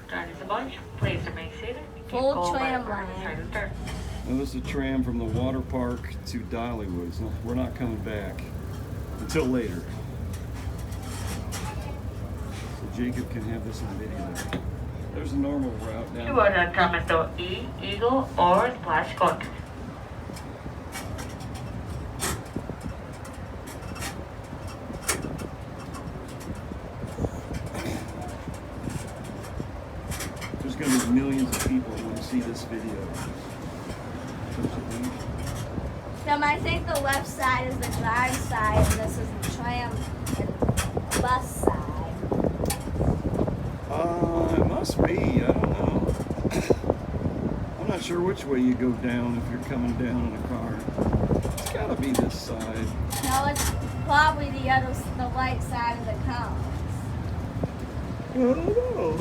That is a bunch. Please remain seated. Full tram line. Now this is a tram from the water park to Dollywood. So we're not coming back until later. So Jacob can have this on video. There's a normal route now. You are at Tomato E, Eagle, or Splash Country. There's going to be millions of people who want to see this video. I think the left side is the drive side, and this is the tram and bus side. It must be. I don't know. I'm not sure which way you go down if you're coming down in a car. It's got to be this side. No, it's probably the right side of the cone. I don't know.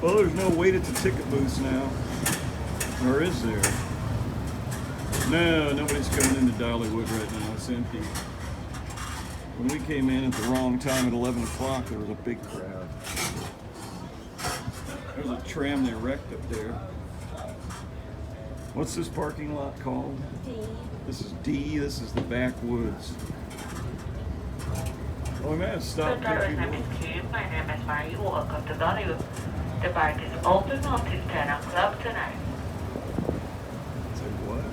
Well, there's no wait at the ticket booths now. Or is there? No, nobody's coming into Dollywood right now. It's empty. When we came in at the wrong time at 11 o'clock, there was a big crowd. There's a tram they wrecked up there. What's this parking lot called? D. This is D. This is the backwoods. Oh, we might have stopped. My name is Mary. Welcome to Dollywood. The park is open until 10 o'clock tonight. Say what?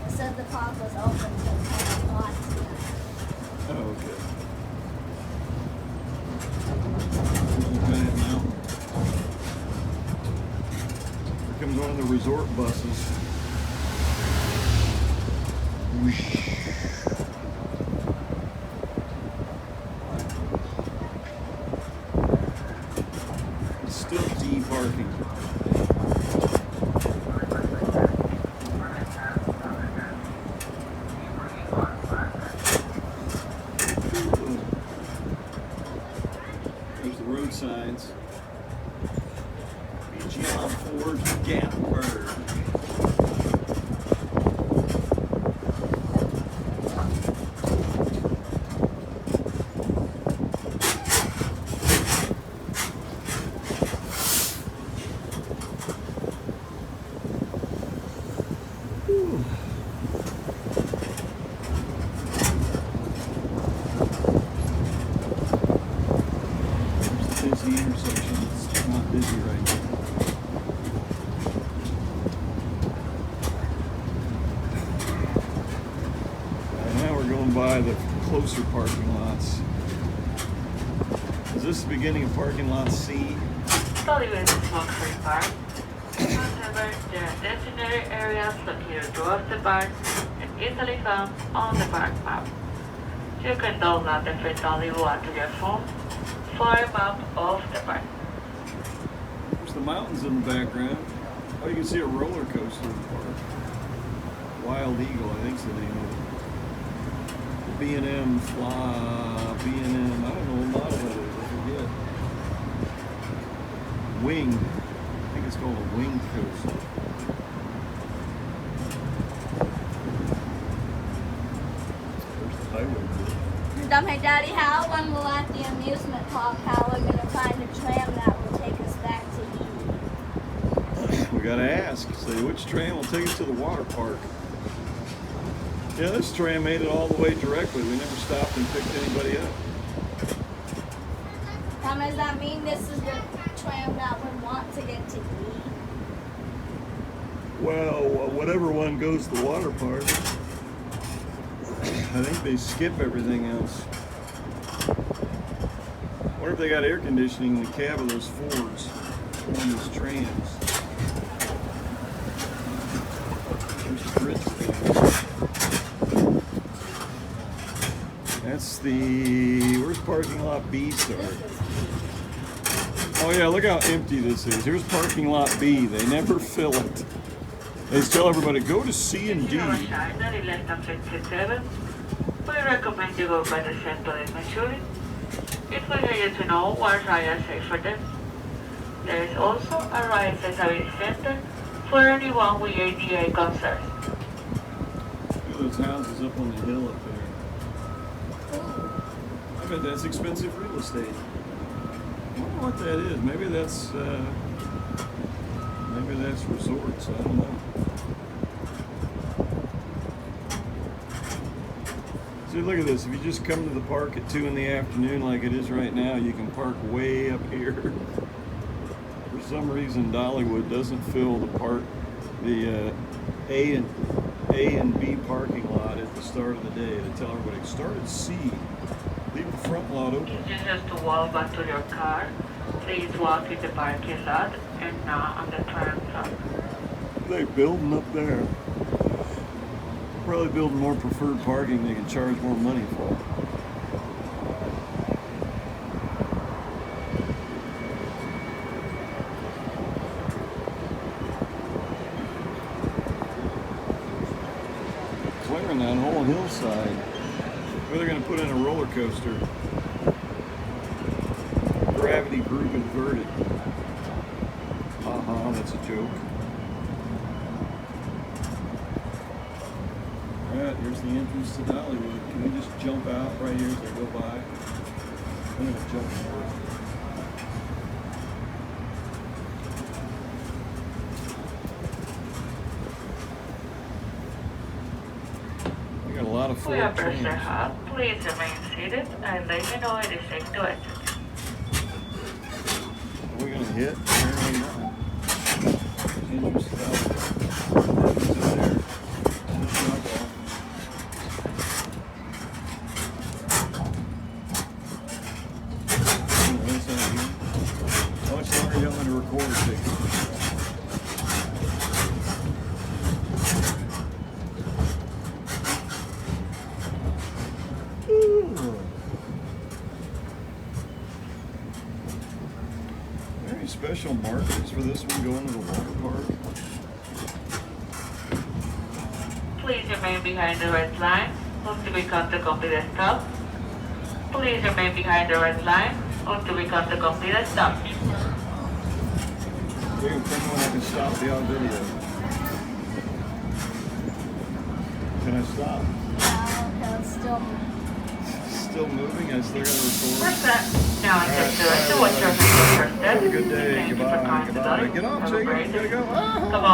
It said the park was open till 10 o'clock tonight. Oh, okay. Giant mountain. Here comes one of the resort buses. Whoosh. It's still D parking. There's the road signs. John Ford Gatlinburg. Busy intersection. It's not busy right now. Now we're going by the closer parking lots. Is this the beginning of parking lot C? Dollywood is smoke-free park. However, there are designated areas located throughout the park and easily found on the park map. You can download the free Dollywood to your phone for a map of the park. There's the mountains in the background. Oh, you can see a roller coaster in the park. Wild Eagle, I think's the name of it. B&M Fly, B&M, I don't know what model that is, I forget. Wing, I think it's called a wing coaster. There's the highway bridge. Hey, Daddy, how when we're at the amusement park, how we're going to find a tram that will take us back to Eden? We gotta ask, say which tram will take us to the water park. Yeah, this tram made it all the way directly. We never stopped and picked anybody up. Tom, does that mean this is the tram that we want to get to Eden? Well, whatever one goes to the water park. I think they skip everything else. Wonder if they got air conditioning in the cab of those Fords, one of those trams. There's the bridge. That's the, where's parking lot B start? Oh yeah, look how empty this is. Here's parking lot B. They never fill it. They just tell everybody, go to C and D. We recommend you go by the center in Missouri. It will help you to know what rides are safe for them. There is also a ride accessibility center for anyone with ADA concerns. Look at those houses up on the hill up there. I bet that's expensive real estate. wonder what that is. Maybe that's resorts. I don't know. See, look at this. If you just come to the park at 2 in the afternoon like it is right now, you can park way up here. For some reason, Dollywood doesn't fill the A and B parking lot at the start of the day. They tell everybody, start at C. Leave the front lot open. If you just walk back to your car, please walk in the parking lot and not on the tram truck. They building up there. Probably building more preferred parking they can charge more money for. Clearing that whole hillside. Where they're going to put in a roller coaster. Gravity group inverted. That's a joke. Alright, here's the entrance to Dollywood. Can we just jump out right here as they go by? I'm going to jump forward. We got a lot of We Ford approach the trains. hub. Please remain seated and let me know it is safe to exit. Are we going to hit? Apparently not. Entrance to Dollywood. Entrance in there. Drop off. How much longer y'all going to record it take? Any special markings for this one going to the water park? Please remain behind the red line until we come to complete a stop. Please remain behind the red line until we come to complete a stop. You can tell me when I can stop the on video. Can I stop? No, it's Still moving? I still got to record. First step. Now it's just to watch your first step. Have a good day. Thank you for Goodbye. coming to Goodbye. Dollywood. Get off, Have a Jacob. great You gotta day. go. Ah. Come on.